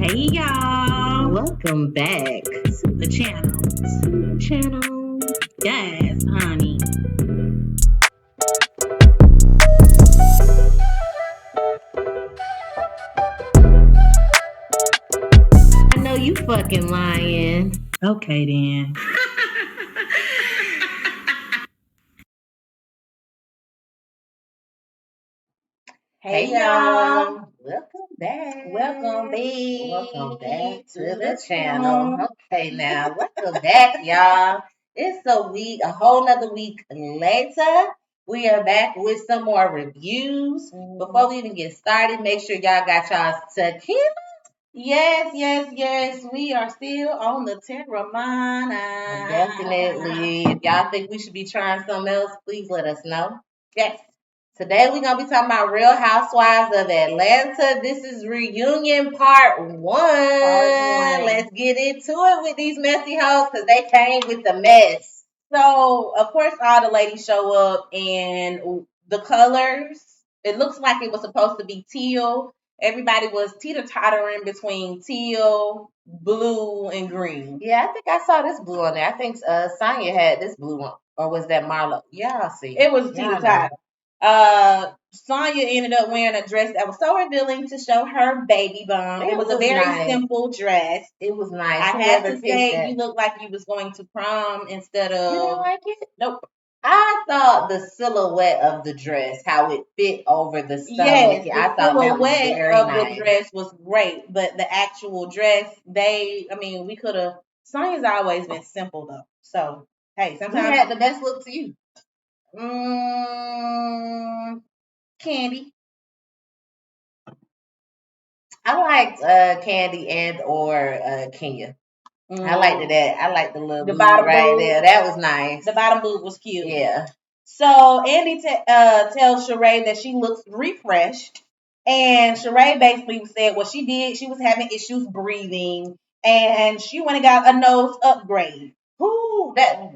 Hey y'all, Welcome back to the channel. Yes, honey. I know you fucking lying. Okay then. Hey y'all. Welcome back. Welcome back to the channel. Okay, now welcome back, y'all. It's a whole nother week later. We are back with some more reviews. Before we even get started, make sure y'all got y'all tequila. Yes. We are still on the Terramana. Definitely. If y'all think we should be trying something else, please let us know. Yes. Today we're gonna be talking about Real Housewives of Atlanta. This is reunion part one. Let's get into it with these messy hoes because they came with the mess. So, of course, all the ladies show up, and the colors, it looks like it was supposed to be teal. Everybody was teeter-tottering between teal, blue, and green. Yeah, I think I saw this blue on there. I think Sonya had this blue one. Or was that Marlo? Yeah, I'll see. It was teeter-totter. Sonya ended up wearing a dress that was so revealing to show her baby bump. It was a very simple dress. It was nice. I have to say, you looked like you was going to prom instead of. You didn't like it? Nope. I thought the silhouette of the dress, how it fit over the stomach. Yes, the I thought that was very of nice. the dress was great, but the actual dress, we could have. Sonya's always been simple though, so hey, sometimes who had the best look to you? Candy. I liked Candy and or Kenya. I liked that. I liked the little bottom right there. That was nice. The bottom boob was cute. Yeah. So Andy tells Sheree that she looks refreshed, and Sheree basically said what she did. She was having issues breathing, and she went and got a nose upgrade. Ooh, that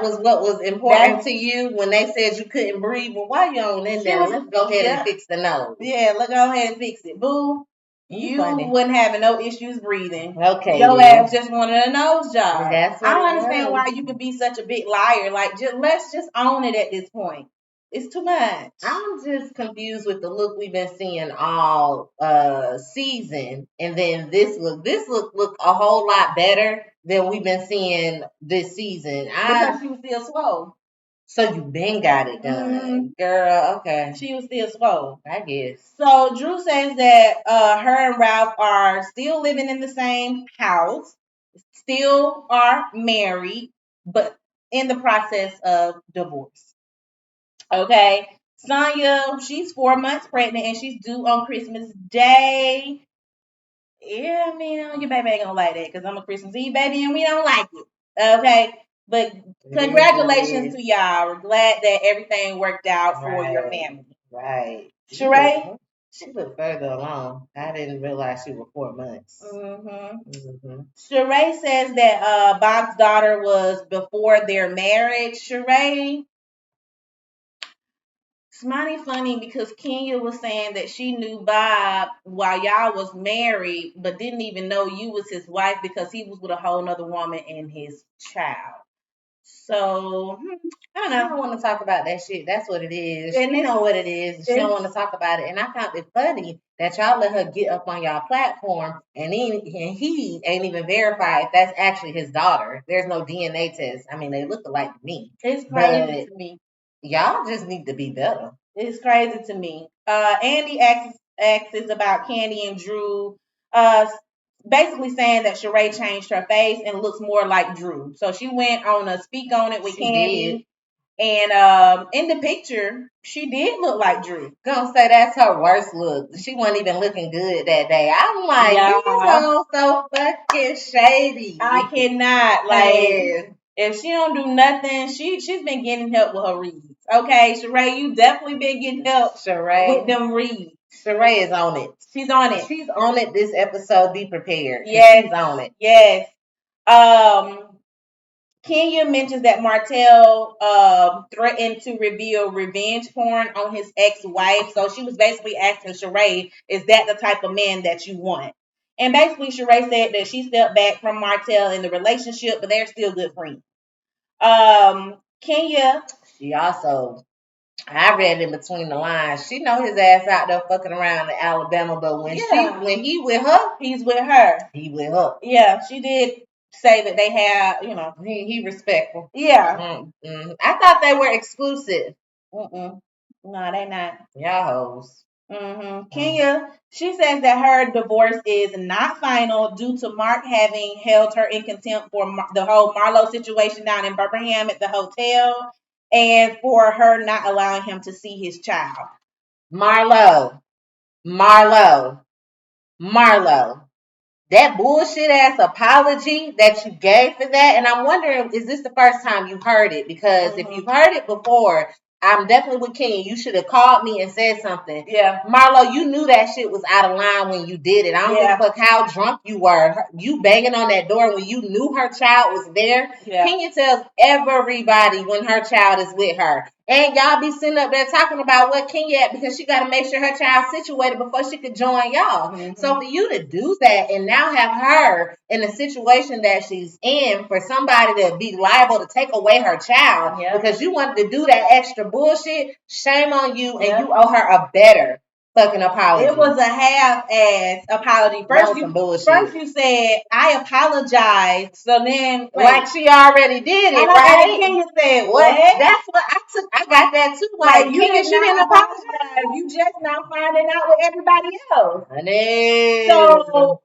was what was important to you when they said you couldn't breathe. Well, why you on in there? Let's go ahead and fix the nose. Yeah, let's go ahead and fix it. Boo. You wasn't having no issues breathing. Okay. Your ass just wanted a nose job. That's what I don't understand why you could be such a big liar. Like, let's just own it at this point. It's too much. I'm just confused with the look we've been seeing all season, and then this look a whole lot better than we've been seeing this season. Because she was still swole. So you been got it done, girl. Okay. She was still swole, I guess. So Drew says that her and Ralph are still living in the same house, still are married, but in the process of divorce. Okay. Sonya, she's 4 months pregnant and she's due on Christmas Day. Yeah, I mean, your baby ain't gonna like that because I'm a Christmas Eve baby and we don't like it. Okay. But congratulations to y'all. We're glad that everything worked out for your family. Right. Sheree? She looked further along. I didn't realize she was 4 months. Sheree says that Bob's daughter was before their marriage. Sheree, it's mighty funny because Kenya was saying that she knew Bob while y'all was married, but didn't even know you was his wife because he was with a whole nother woman and his child. So, I don't know. I don't want to talk about that shit. That's what it is. And you know what it is. She don't want to talk about it. And I found it funny that y'all let her get up on y'all platform and he ain't even verified if that's actually his daughter. There's no DNA test. I mean, they look alike to me. It's crazy to me. Y'all just need to be better. It's crazy to me. Andy asks about Candy and Drew, basically saying that Sheree changed her face and looks more like Drew. So she went on a speak on it with Candy. And in the picture, she did look like Drew. Gonna say that's her worst look. She wasn't even looking good that day. I'm like, these hoes so fucking shady. I cannot. Like, if she don't do nothing, she's been getting help with her reads. Okay, Sheree, you definitely been getting help with them reads. Sheree is on it. She's on it. She's on it this episode. Be prepared. Yes. She's on it. Yes. Kenya mentions that Martell threatened to reveal revenge porn on his ex-wife. So she was basically asking Sheree, is that the type of man that you want? And basically Sheree said that she stepped back from Martell in the relationship, but they're still good friends. Kenya. She also, I read in between the lines. She know his ass out there fucking around in Alabama, but when he with her, he's with her. He with her. Yeah, she did say that they had, he respectful. Yeah. I thought they were exclusive. No, they not. Y'all hoes. Kenya, she says that her divorce is not final due to Mark having held her in contempt for the whole Marlo situation down in Birmingham at the hotel, and for her not allowing him to see his child. Marlo. That bullshit ass apology that you gave for that, and I'm wondering, is this the first time you heard it? Because if you've heard it before, I'm definitely with King. You should have called me and said something. Yeah. Marlo, you knew that shit was out of line when you did it. I don't give a fuck how drunk you were. You banging on that door when you knew her child was there. Yeah. Kenya tells everybody when her child is with her. And y'all be sitting up there talking about what Kenya at because she got to make sure her child's situated before she could join y'all. So for you to do that and now have her in the situation that she's in for somebody to be liable to take away her child because you wanted to do that extra bullshit, shame on you, and you owe her a better fucking apology. It was a half-ass apology. First you said, I apologize. So then, like she already did it, right? And Kenya said, what? That's what I took. I got that too. Like Kenya, she didn't apologize. You just now finding out with everybody else. Honey. So,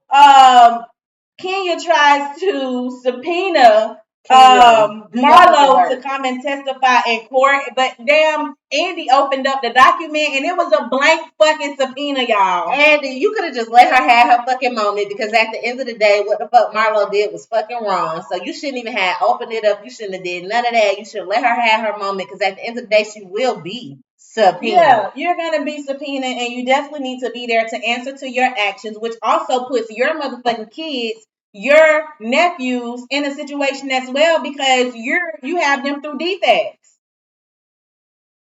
Kenya tries to subpoena Marlo to come and testify in court, but damn, Andy opened up the document and it was a blank fucking subpoena, y'all. Andy, you could have just let her have her fucking moment because at the end of the day, what the fuck Marlo did was fucking wrong. So you shouldn't even have opened it up. You shouldn't have did none of that. You should let her have her moment because at the end of the day, she will be subpoenaed. Yeah, you're gonna be subpoenaed, and you definitely need to be there to answer to your actions, which also puts your motherfucking kids, your nephews, in a situation as well because you have them through defects.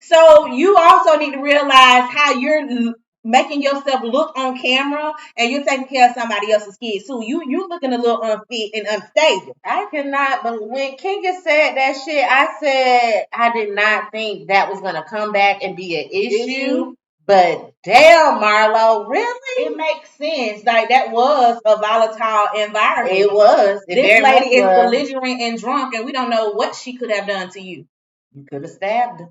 So you also need to realize how you're making yourself look on camera and you're taking care of somebody else's kids too. You looking a little unfit and unstable. I cannot, but when Kinga said that shit, I said I did not think that was gonna come back and be an issue. But damn, Marlo, really? It makes sense. Like that was a volatile environment. It was. This lady is belligerent and drunk, and we don't know what she could have done to you. You could have stabbed her.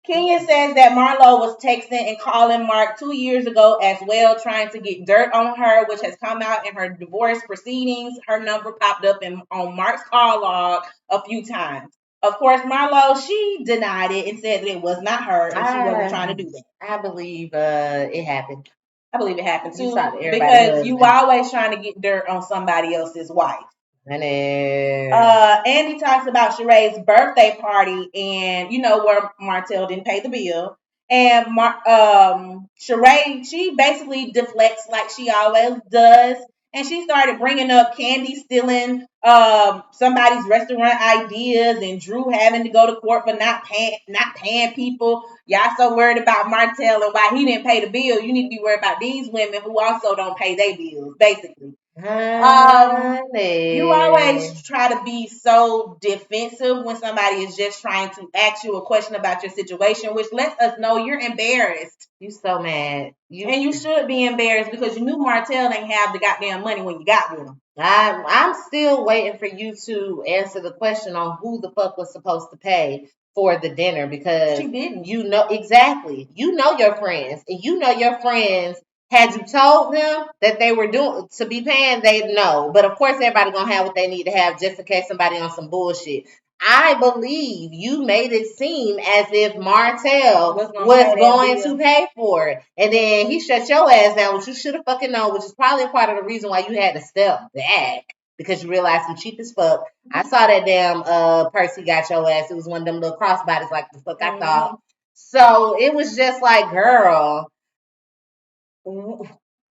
Kenya says that Marlo was texting and calling Mark 2 years ago as well, trying to get dirt on her, which has come out in her divorce proceedings. Her number popped up on Mark's call log a few times. Of course, Marlo, she denied it and said that it was not her and she wasn't trying to do that. I believe it happened. I believe it happened too because you always trying to get dirt on somebody else's wife. Andy talks about Sheree's birthday party and where Martell didn't pay the bill. And Sheree, she basically deflects like she always does. And she started bringing up Candy stealing somebody's restaurant ideas and Drew having to go to court for not paying people. Y'all so worried about Martell and why he didn't pay the bill. You need to be worried about these women who also don't pay their bills, basically. You always try to be so defensive when somebody is just trying to ask you a question about your situation, which lets us know you're embarrassed. You so mad. And you should be embarrassed because you knew Martell didn't have the goddamn money when you got with him. I'm still waiting for you to answer the question on who the fuck was supposed to pay for the dinner because she didn't. You know exactly. You know your friends, and you know your friends. Had you told them that they were doing to be paying, they'd know. But of course, everybody gonna have what they need to have just in case somebody on some bullshit. I believe you made it seem as if Martell was going to pay for it. And then he shut your ass down, which you should have fucking known, which is probably a part of the reason why you had to step back. Because you realized you cheap as fuck. I saw that damn purse he got your ass. It was one of them little crossbodies like the fuck I thought. So it was just like, girl,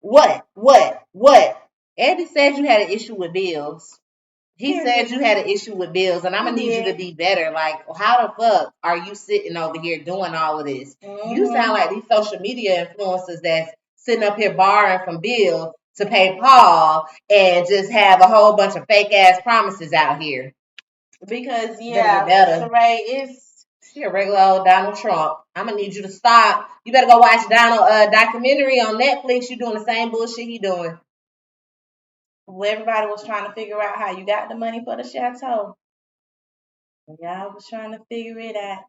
what? Andy said you had an issue with bills. He said you had an issue with bills, and I'm gonna need you to be better. Like, how the fuck are you sitting over here doing all of this? You sound like these social media influencers that's sitting up here borrowing from Bill to pay Paul and just have a whole bunch of fake ass promises out here. Because Sheree is she a regular old Donald Trump. I'm gonna need you to stop. You better go watch Donald documentary on Netflix. You doing the same bullshit he doing. Well, everybody was trying to figure out how you got the money for the chateau. Y'all was trying to figure it out.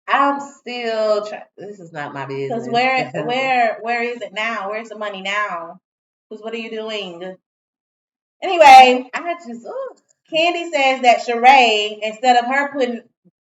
I'm still trying. This is not my business. Because where is it now? Where's the money now? Because what are you doing? Anyway, I just Candy says that Sheree, instead of her putting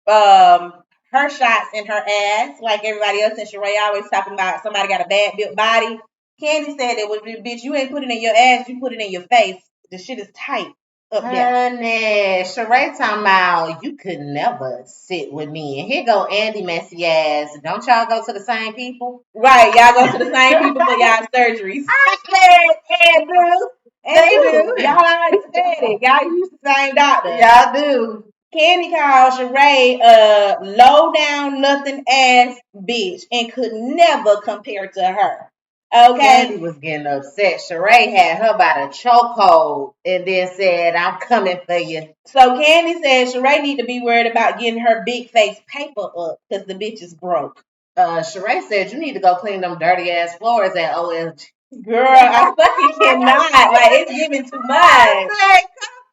her shots in her ass like everybody else, and Sheree always talking about somebody got a bad built body. Candy said it was, bitch, you ain't put it in your ass, you put it in your face. The shit is tight up there. Honey, Sheree talking about you could never sit with me. And here go Andy messy ass. Don't y'all go to the same people? Right, y'all go to the same people for y'all surgeries. I said Andrew. They do. Y'all already said it. Y'all use the same doctor. Y'all do. Candy called Sheree a low down nothing ass bitch and could never compare to her. Okay. Candy was getting upset. Sheree had her by the chokehold and then said, I'm coming for you. So Candy said Sheree need to be worried about getting her big face paper up because the bitch is broke. Sheree said you need to go clean them dirty ass floors at OLG. Girl, I fucking cannot. Like, it's giving too much.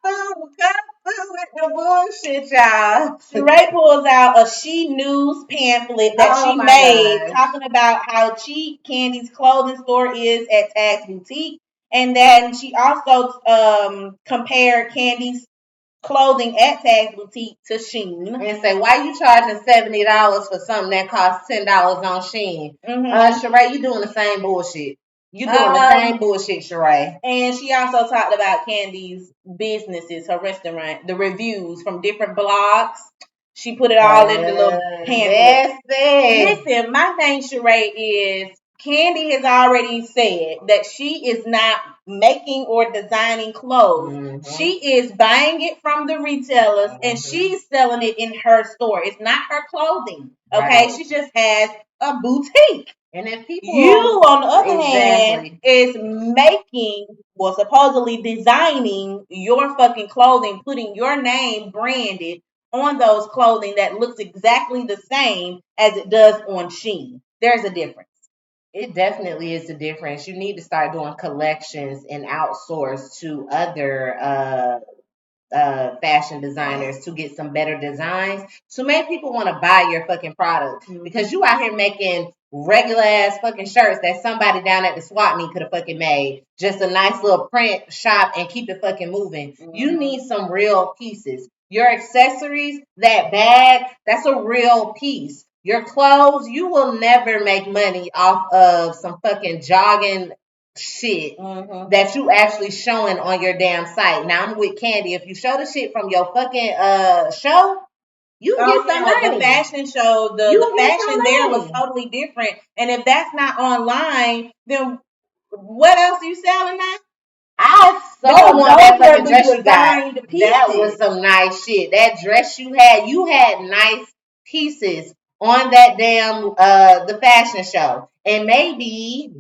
Come through with the bullshit, y'all. Sheree pulls out a She News pamphlet that she made talking about how cheap Candy's clothing store is at Tag's Boutique. And then she also compared Candy's clothing at Tag's Boutique to Shein. And say, why you charging $70 for something that costs $10 on Shein? Sheree, you doing the same bullshit. You doing the same bullshit, Sheree. And she also talked about Candy's businesses, her restaurant, the reviews from different blogs. She put it all in the little pamphlet. Listen, my thing, Sheree, is Candy has already said that she is not making or designing clothes. She is buying it from the retailers and she's selling it in her store. It's not her clothing. Okay, she just has a boutique. And if people, you, on the other hand, is making, well, supposedly designing your fucking clothing, putting your name branded on those clothing that looks exactly the same as it does on Shein. There's a difference. It definitely is a difference. You need to start doing collections and outsource to other fashion designers to get some better designs to make people want to buy your fucking product because you out here making regular ass fucking shirts that somebody down at the swap meet could have fucking made. Just a nice little print shop and keep it fucking moving. You need some real pieces. Your accessories, that bag, that's a real piece. Your clothes, you will never make money off of some fucking jogging shit that you actually showing on your damn site. Now I'm with Candy. If you show the shit from your fucking show, you get some money. The fashion show, the fashion there was totally different. And if that's not online, then what else are you selling now? I so want that fucking dress you got. That was some nice shit. That dress you had nice pieces on that damn the fashion show. And maybe,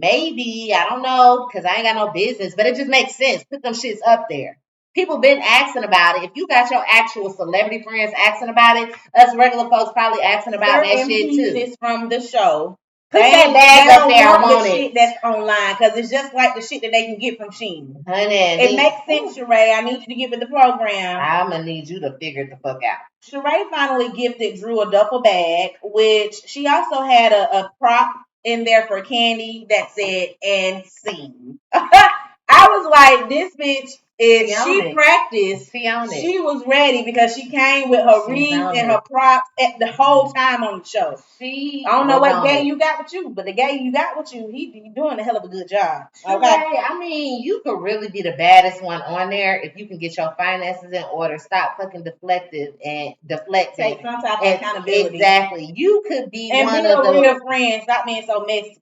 I don't know, because I ain't got no business, but it just makes sense. Put them shits up there. People been asking about it. If you got your actual celebrity friends asking about it, us regular folks probably asking about that shit too. Pieces from the show. Put that bag up there. I want the shit that's online because it's just like the shit that they can get from Shein. Honey, it makes sense, Sheree. I need you to get with the program. I'm gonna need you to figure the fuck out. Sheree finally gifted Drew a duffel bag, which she also had a prop in there for Candy that said "and scene." I was like, this bitch, if she practiced, she was ready because she came with her wreath and her props at the whole time on the show. I don't know what game you got with you, but the game you got with you, he doing a hell of a good job. Okay, I mean, you could really be the baddest one on there if you can get your finances in order. Stop fucking deflecting. Take some type of accountability. Exactly. You could be and one be of a real friend. Stop being so messy.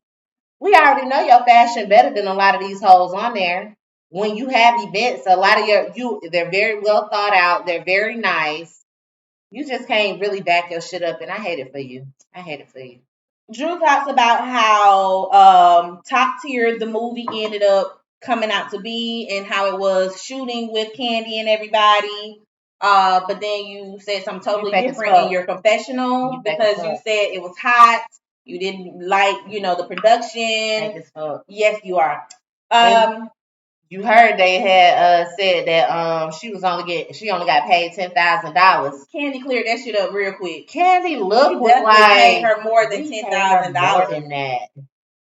We already know your fashion better than a lot of these hoes on there. when you have events, a lot of they're very well thought out. They're very nice. You just can't really back your shit up, and I hate it for you. I hate it for you. Drew talks about how Top Tier, the movie, ended up coming out to be and how it was shooting with Candy and everybody. But then you said something totally different in your confessional because you said it was hot. You didn't like, the production. Yes, you are. You heard they had said that she only got paid $10,000. Candy cleared that shit up real quick. Candy looked like paid her more than $10,000. More than that.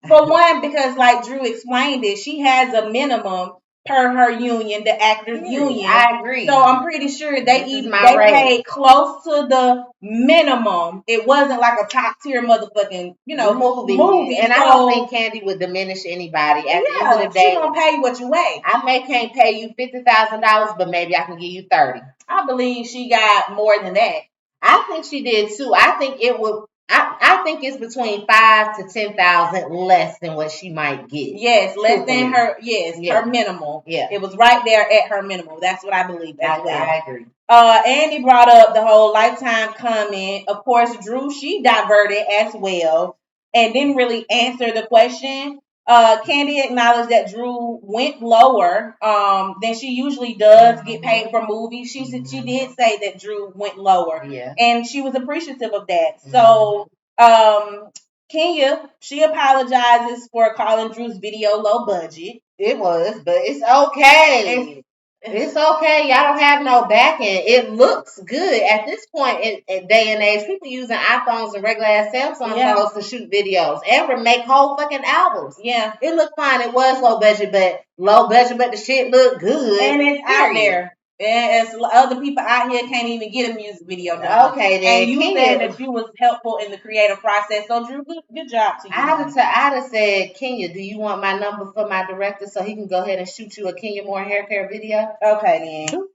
For one, because like Drew explained it, she has a minimum per her union, the actors union. I agree. So I'm pretty sure they paid close to the minimum. It wasn't like a top tier motherfucking, movie. And I don't think Candy would diminish anybody. At the end of the day, she gonna pay you what you weigh. Can't pay you $50,000, but maybe I can give you 30. I believe she got more than that. I think she did too. I think it would. I think it's between 5 to 10,000 less than what she might get. Yes, less than her. Yes, her minimal. Yeah, it was right there at her minimal. That's what I believe as well. I agree. Andy brought up the whole Lifetime comment. Of course, Drew, she diverted as well and didn't really answer the question. Candy acknowledged that Drew went lower than she usually does get paid for movies. She did say that Drew went lower, and she was appreciative of that. So Kenya, she apologizes for calling Drew's video low budget. It was, but it's okay. It's okay. Y'all don't have no back end. It looks good at this point in day and age. People using iPhones and regular ass Samsung phones to shoot videos and make whole fucking albums. Yeah, it looked fine. It was low budget, but the shit looked good. And it's out there. And as other people out here can't even get a music video done. Okay, then. And you said that you was helpful in the creative process. So Drew, good job to you. I'd have said, Kenya, do you want my number for my director so he can go ahead and shoot you a Kenya Moore hair care video? Okay, then.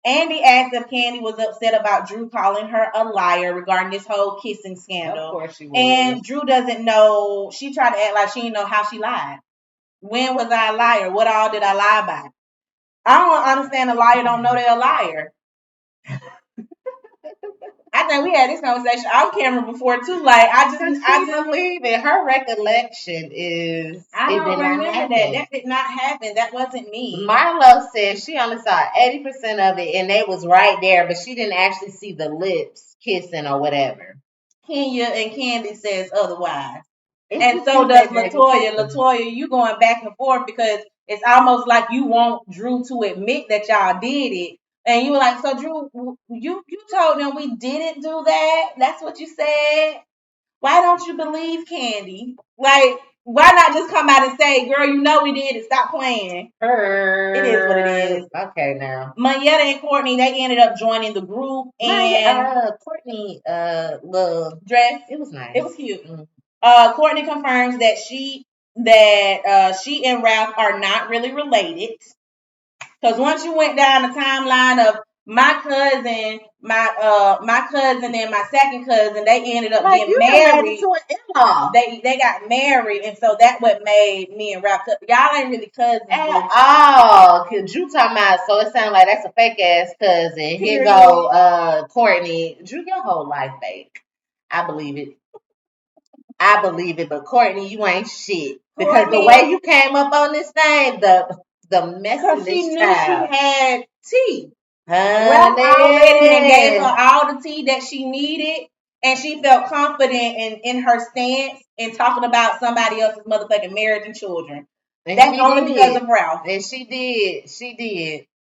Andy asked if Candy was upset about Drew calling her a liar regarding this whole kissing scandal. Of course she was. And Drew doesn't know. She tried to act like she didn't know how she lied. When was I a liar? What all did I lie about? I don't understand a liar don't know they're a liar. I think we had this conversation off camera before too. Like I just believe it. Her recollection is I don't remember that. That did not happen. That wasn't me. Marlo said she only saw 80% of it, and they was right there, but she didn't actually see the lips kissing or whatever. Kenya and Candy says otherwise. And so does Latoya. Latoya, you going back and forth because it's almost like you want Drew to admit that y'all did it. And you were like, so Drew, you told them we didn't do that? That's what you said? Why don't you believe Candy? Like, why not just come out and say, girl, you know we did it. Stop playing. It is what it is. Okay, now. Mayetta and Courtney, they ended up joining the group. And Courtney, little dress. It was nice. It was cute. Mm-hmm. Courtney confirms that she and Ralph are not really related. Because once you went down the timeline of my cousin, my cousin and my second cousin, they ended up getting married. To an in-law. They got married, and so that's what made me and Ralph. Y'all ain't really cousins. Oh, cause you talking about? So it sounds like that's a fake ass cousin. Here go Courtney. Drew, your whole life fake. I believe it. But Courtney, you ain't shit. Because the way you came up on this thing, the message she knew she had tea. Ralph already gave her all the tea that she needed, and she felt confident in her stance in talking about somebody else's motherfucking marriage and children. And that's only because of Ralph. And she did.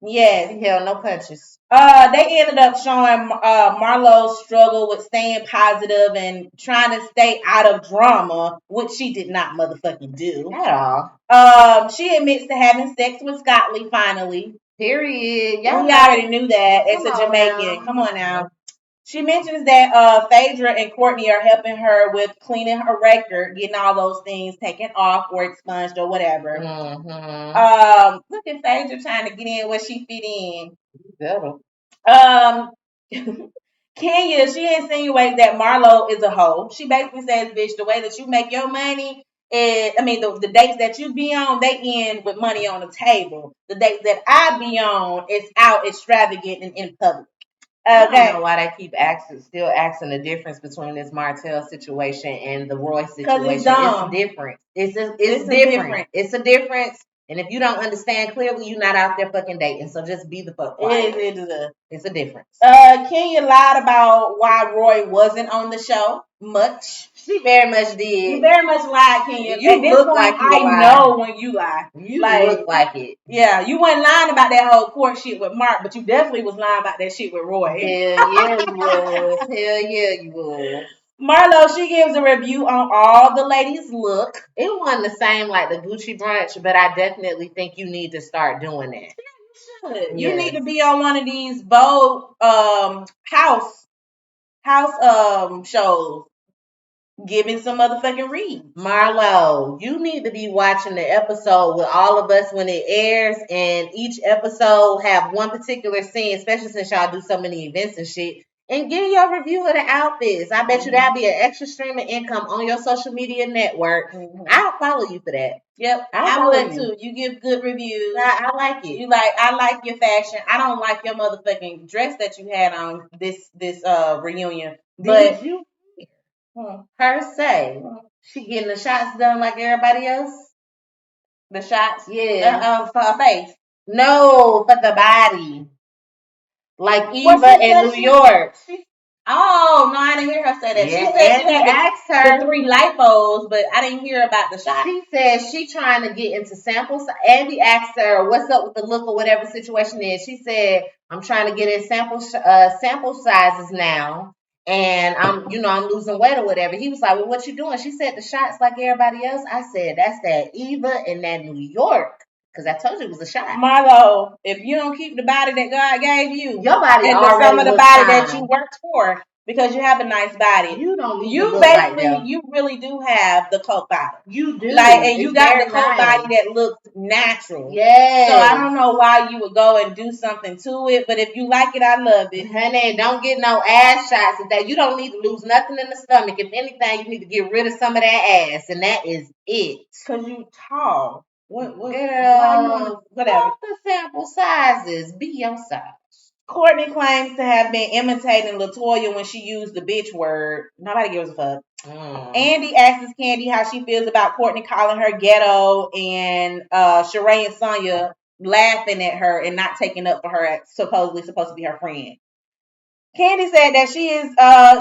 Yes. She held no punches. They ended up showing Marlo's struggle with staying positive and trying to stay out of drama, which she did not motherfucking do. At all. She admits to having sex with Scott Lee finally. Period. We already knew that. It's a Jamaican. Come on now. She mentions that Phaedra and Courtney are helping her with cleaning her record, getting all those things taken off or expunged or whatever. Mm-hmm. Look at Phaedra trying to get in where she fit in. Kenya, she insinuates that Marlo is a hoe. She basically says, bitch, the way that you make your money the dates that you be on, they end with money on the table. The dates that I be on is out extravagant and in public. I don't know why they keep still asking the difference between this Martell situation and the Roy situation. It's dumb. It's different. It's different. It's a difference. And if you don't understand clearly, you're not out there fucking dating. So just be the fuck quiet. It's a difference. Kenya lied about why Roy wasn't on the show much. She very much did. You very much lied, Kenya. You look like you I know when you lie. You look like it. Yeah, you wasn't lying about that whole court shit with Mark, but you definitely was lying about that shit with Roy. Hell yeah, you was. Hell yeah, you was. Marlo, she gives a review on all the ladies' look. It wasn't the same like the Gucci brunch, but I definitely think you need to start doing that. Yeah, you should. You need to be on one of these Vogue house shows, giving some motherfucking reads. Marlo, you need to be watching the episode with all of us when it airs, and each episode have one particular scene, especially since y'all do so many events and shit. And give your review of the outfits. I bet you that'll be an extra stream of income on your social media network. I'll follow you for that. Yep, I would too. You give good reviews. I like it. I like your fashion. I don't like your motherfucking dress that you had on this reunion. But you her say she getting the shots done like everybody else? The shots? Yeah. For her face. No, for the body. Like Eva in New York. Oh, no, I didn't hear her say that. Yeah, she said she had asked her the 3 lipos, but I didn't hear about the shot. She said she trying to get into samples. Andy asked her, what's up with the look or whatever situation is. She said, I'm trying to get in sample sizes now. And I'm losing weight or whatever. He was like, well, what you doing? She said, the shots like everybody else. I said, that's that Eva and that New York. Because I told you it was a shot. Marlo, if you don't keep the body that God gave you, your body and already some of the body that you worked for, because you have a nice body, you don't need to look basically like you really do have the Coke body. You do, and you got the Coke body that looks natural. Yes. So I don't know why you would go and do something to it, but if you like it, I love it. Honey, don't get no ass shots and that. You don't need to lose nothing in the stomach. If anything, you need to get rid of some of that ass, and that is it. Cause you tall. What girl? Whatever. The sample sizes. Be your size. Courtney claims to have been imitating LaToya when she used the bitch word. Nobody gives a fuck. Andy asks Candy how she feels about Courtney calling her ghetto and Sheree and Sonya laughing at her and not taking up for her supposed to be her friend. Candy said that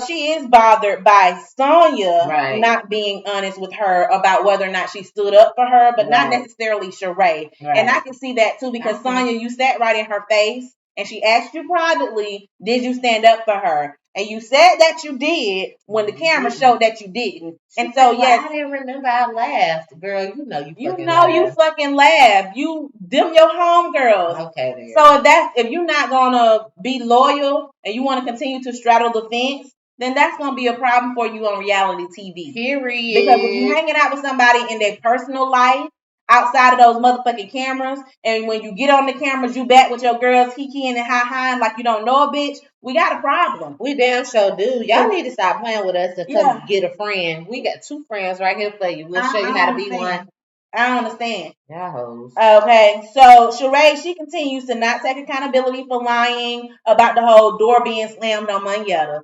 she is bothered by Sonya not being honest with her about whether or not she stood up for her, but not necessarily Sheree. And I can see that too because Sonya, you sat right in her face and she asked you privately, did you stand up for her? And you said that you did when the camera showed that you didn't. And so yes, I didn't remember I laughed, girl. You fucking laughed. Them your homegirls. Okay, then. So if you're not gonna be loyal and you want to continue to straddle the fence, then that's gonna be a problem for you on reality TV. Period. Because if you're hanging out with somebody in their personal life, outside of those motherfucking cameras, and when you get on the cameras, you back with your girls kikiing and hi-hiing like you don't know a bitch, we got a problem. We damn sure do. Y'all need to stop playing with us and come get a friend. We got 2 friends right here for you. We'll show you how to be one. I don't understand. Y'all hoes. Okay, so Sheree, she continues to not take accountability for lying about the whole door being slammed on Moneta.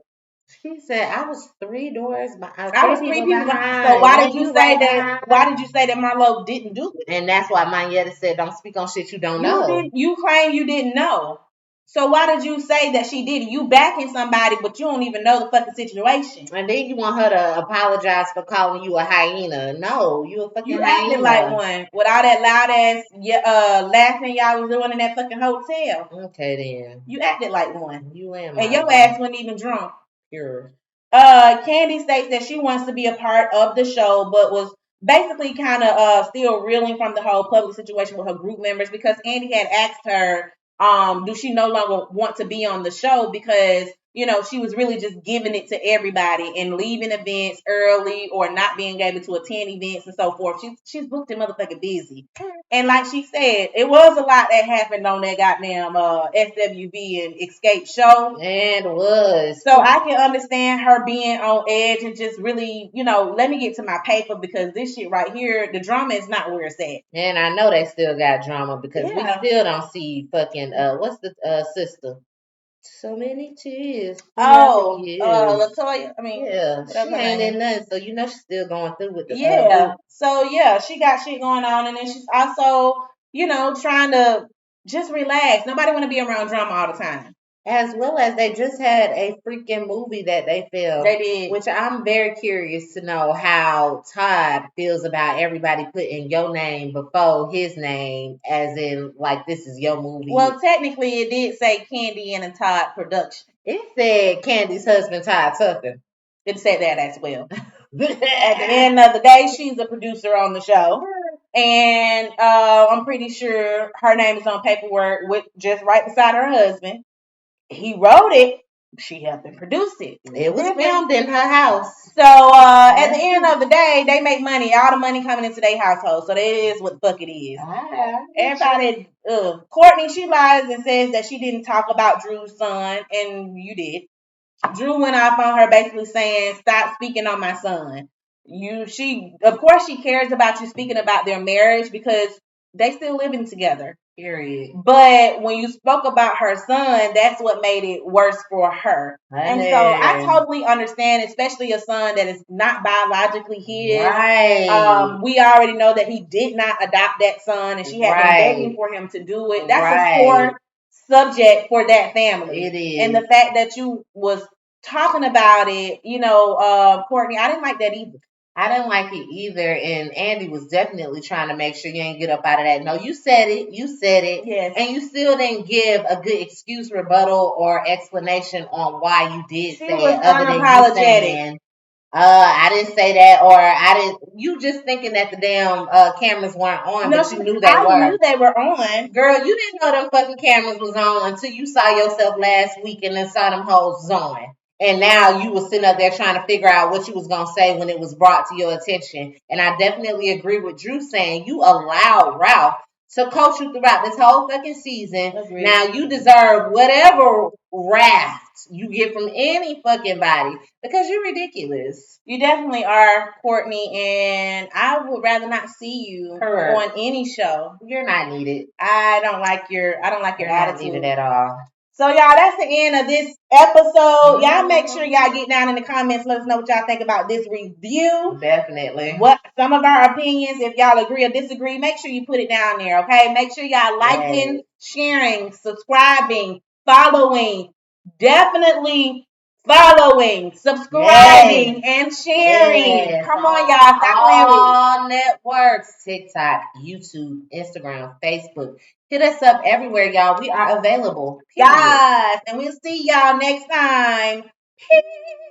She said, I was 3 doors behind. I was 3 people behind. So why did you say that? Why did you say that Marlo didn't do it? And that's why Moneta said, don't speak on shit you don't know. You claim you didn't know. So why did you say that she did it? You backing somebody, but you don't even know the fucking situation. And then you want her to apologize for calling you a hyena. No, you a fucking hyena. You acted like one with all that loud ass laughing y'all was doing in that fucking hotel. Okay then. You acted like one. You am. And your ass wasn't even drunk. Pure. Candy states that she wants to be a part of the show, but was basically kind of still reeling from the whole public situation with her group members because Andy had asked her, do she no longer want to be on the show because she was really just giving it to everybody and leaving events early or not being able to attend events and so forth. She's booked and motherfucking busy. And like she said, it was a lot that happened on that goddamn SWV and Escape show. And it was. So I can understand her being on edge and just really, let me get to my paper because this shit right here, the drama is not where it's at. And I know they still got drama because we Yeah. still don't see fucking what's the sister? So many tears. Oh, Years. Latoya. I mean, Yeah, she whatever her ain't name in is. nothing, so you know she's still going through with the Yeah. boot. So yeah, she got shit going on, and then she's also, trying to just relax. Nobody want to be around drama all the time. As well as they just had a freaking movie that they filmed. They did. Which I'm very curious to know how Todd feels about everybody putting your name before his name, as in like this is your movie. Well, technically, it did say Candy and a Todd production. It said Candy's husband, Todd Tucker. It said that as well. At the end of the day, she's a producer on the show. And I'm pretty sure her name is on paperwork with just right beside her husband. He wrote it. She helped him produce it. It was filmed in her house. So at the end of the day, they make money. All the money coming into their household. So that is what the fuck it is. Everybody, Courtney, she lies and says that she didn't talk about Drew's son, and you did. Drew went off on her basically saying, "Stop speaking on my son." Of course she cares about you speaking about their marriage because they still living together. Period. But when you spoke about her son, that's what made it worse for her. And so I totally understand, especially a son that is not biologically his. Right. We already know that he did not adopt that son, and she had been begging for him to do it. That's a poor subject for that family. It is. And the fact that you was talking about it, Courtney, I didn't like that either. I didn't like it either, and Andy was definitely trying to make sure you ain't get up out of that. No, you said it. Yes. And you still didn't give a good excuse, rebuttal, or explanation on why you did say it, other than you saying, I didn't say that, or I didn't. You just thinking that the damn cameras weren't on, but you knew they were. I knew they were on. Girl, you didn't know them fucking cameras was on until you saw yourself last week and then saw them hoes on. And now you was sitting up there trying to figure out what you was going to say when it was brought to your attention. And I definitely agree with Drew saying you allowed Ralph to coach you throughout this whole fucking season. Agreed. Now you deserve whatever wrath you get from any fucking body because you're ridiculous. You definitely are, Courtney, and I would rather not see you on any show. You're not needed. I don't like your attitude. Not needed at all. So y'all, that's the end of this episode. Y'all make sure y'all get down in the comments. Let us know what y'all think about this review. Definitely. What some of our opinions, if y'all agree or disagree, make sure you put it down there, okay? Make sure y'all liking, sharing, subscribing, following. Definitely following, subscribing, and sharing. Yes. Come on, y'all. Stop all networks. TikTok, YouTube, Instagram, Facebook. Hit us up everywhere, y'all. We are available. Yes. And we'll see y'all next time. Peace.